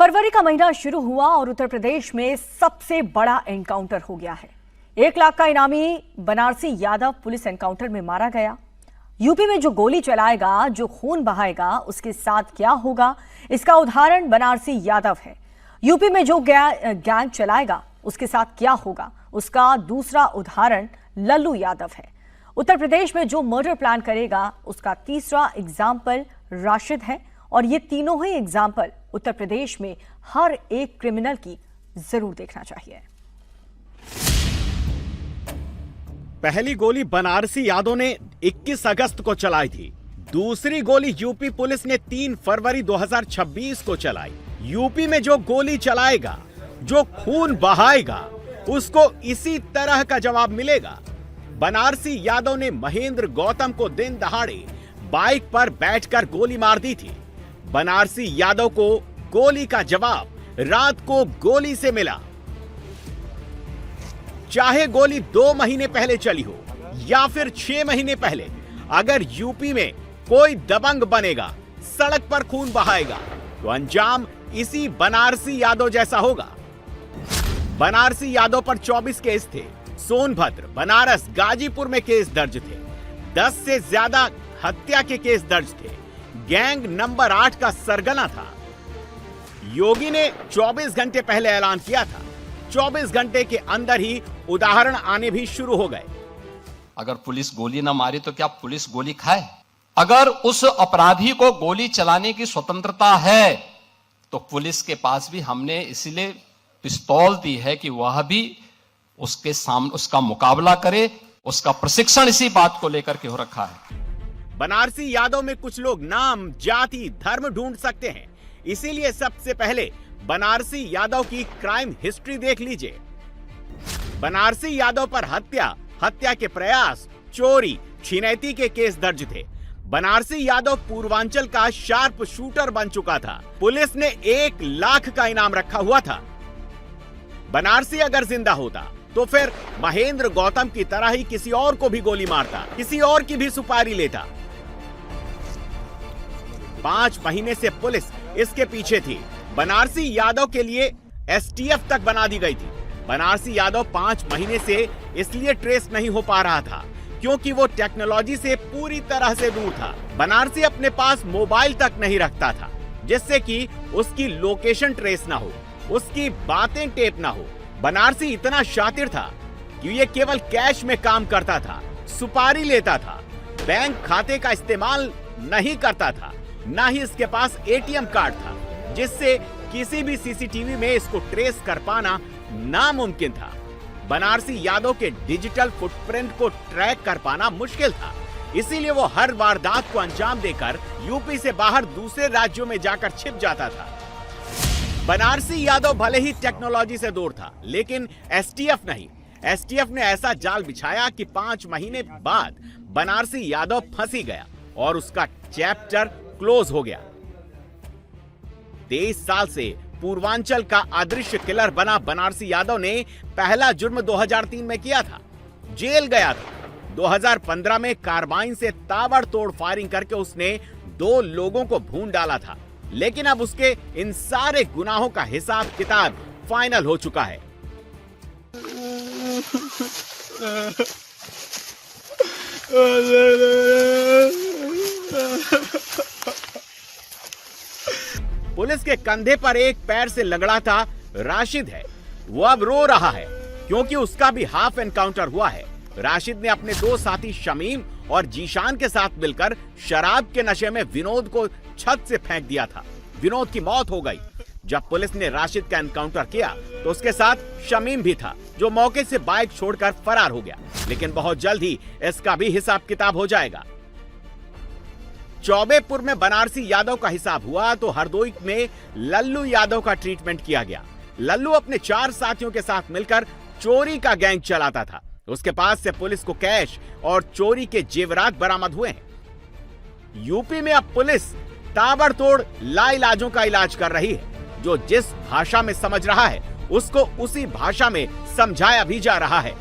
फरवरी का महीना शुरू हुआ और उत्तर प्रदेश में सबसे बड़ा एनकाउंटर हो गया है। 1 लाख का इनामी बनारसी यादव पुलिस एनकाउंटर में मारा गया। यूपी में जो गोली चलाएगा, जो खून बहाएगा, उसके साथ क्या होगा, इसका उदाहरण बनारसी यादव है। यूपी में जो गैंग चलाएगा, उसके साथ क्या होगा, उसका दूसरा उदाहरण लल्लू यादव है। उत्तर प्रदेश में जो मर्डर प्लान करेगा, उसका तीसरा एग्जाम्पल राशिद है। और ये तीनों ही एग्जाम्पल उत्तर प्रदेश में हर एक क्रिमिनल की जरूर देखना चाहिए। पहली गोली बनारसी यादव ने 21 अगस्त को चलाई थी। दूसरी गोली यूपी पुलिस ने 3 फरवरी 2026 को चलाई। यूपी में जो गोली चलाएगा, जो खून बहाएगा, उसको इसी तरह का जवाब मिलेगा। बनारसी यादव ने महेंद्र गौतम को दिन दहाड़े बाइक पर बैठकर गोली मार दी थी। बनारसी यादव को गोली का जवाब रात को गोली से मिला। चाहे गोली 2 महीने पहले चली हो या फिर 6 महीने पहले, अगर यूपी में कोई दबंग बनेगा, सड़क पर खून बहाएगा, तो अंजाम इसी बनारसी यादव जैसा होगा। बनारसी यादव पर 24 केस थे। सोनभद्र, बनारस, गाजीपुर में केस दर्ज थे। 10 से ज्यादा हत्या के केस दर्ज थे। गैंग नंबर 8 का सरगना था। योगी ने 24 घंटे पहले ऐलान किया था। 24 घंटे के अंदर ही उदाहरण आने भी शुरू हो गए। अगर पुलिस गोली ना मारे तो क्या पुलिस गोली खाए? अगर उस अपराधी को गोली चलाने की स्वतंत्रता है तो पुलिस के पास भी हमने इसलिए पिस्तौल दी है कि वह भी उसके सामने उसका मुकाबला करे। उसका प्रशिक्षण इसी बात को लेकर के हो रखा है। बनारसी यादव में कुछ लोग नाम, जाति, धर्म ढूंढ सकते हैं, इसीलिए सबसे पहले बनारसी यादव की क्राइम हिस्ट्री देख लीजिए। बनारसी यादव पर हत्या के प्रयास, चोरी, छिनैती के केस दर्ज थे। बनारसी यादव पूर्वांचल का शार्प शूटर बन चुका था। पुलिस ने 1 लाख का इनाम रखा हुआ था। बनारसी अगर जिंदा होता तो फिर महेंद्र गौतम की तरह ही किसी और को भी गोली मारता, किसी और की भी सुपारी लेता। 5 महीने से पुलिस इसके पीछे थी। बनारसी यादव के लिए एसटीएफ तक बना दी गई थी। बनारसी यादव 5 महीने से इसलिए ट्रेस नहीं हो पा रहा था क्योंकि वो टेक्नोलॉजी से पूरी तरह से दूर था। बनारसी अपने पास मोबाइल तक नहीं रखता था, जिससे कि उसकी लोकेशन ट्रेस ना हो, उसकी बातें टेप ना हो। बनारसी इतना शातिर था कि ये केवल कैश में काम करता था, सुपारी लेता था, बैंक खाते का इस्तेमाल नहीं करता था, ना ही इसके पास एटीएम कार्ड था, जिससे किसी भी सीसीटीवी में इसको ट्रेस कर पाना नामुमकिन था। बनारसी यादव के डिजिटल फुटप्रिंट को ट्रैक कर पाना मुश्किल था। इसीलिए वो हर वारदात को अंजाम देकर यूपी से बाहर दूसरे राज्यों में जाकर छिप जाता था। बनारसी यादव भले ही टेक्नोलॉजी से दूर था, लेकिन एसटीएफ नहीं। एसटीएफ ने ऐसा जाल बिछाया कि 5 महीने बाद बनारसी यादव फंसी गया और उसका चैप्टर क्लोज हो गया। 23 साल से पूर्वांचल का अदृश्य किलर बना बनारसी यादव ने पहला जुर्म 2003 में किया था, जेल गया था। 2015 में कार्बाइन से ताबड़तोड़ फायरिंग करके उसने 2 लोगों को भून डाला था। लेकिन अब उसके इन सारे गुनाहों का हिसाब किताब फाइनल हो चुका है। पुलिस के कंधे पर एक पैर से लंगड़ा राशिद है। वो अब रो रहा है क्योंकि उसका भी हाफ एनकाउंटर हुआ है। राशिद ने अपने 2 साथी शमीम और जीशान के साथ मिलकर शराब के नशे में विनोद को छत से फेंक दिया था। विनोद की मौत हो गई। जब पुलिस ने राशिद का एनकाउंटर किया तो उसके साथ शमीम भी था, जो मौके से बाइक छोड़कर फरार हो गया। लेकिन बहुत जल्द ही इसका भी हिसाब किताब हो जाएगा। चौबेपुर में बनारसी यादव का हिसाब हुआ तो हरदोई में लल्लू यादव का ट्रीटमेंट किया गया। लल्लू अपने 4 साथियों के साथ मिलकर चोरी का गैंग चलाता था। उसके पास से पुलिस को कैश और चोरी के जेवरात बरामद हुए हैं। यूपी में अब पुलिस ताबड़तोड़ लाइलाजों का इलाज कर रही है। जो जिस भाषा में समझ रहा है, उसको उसी भाषा में समझाया भी जा रहा है।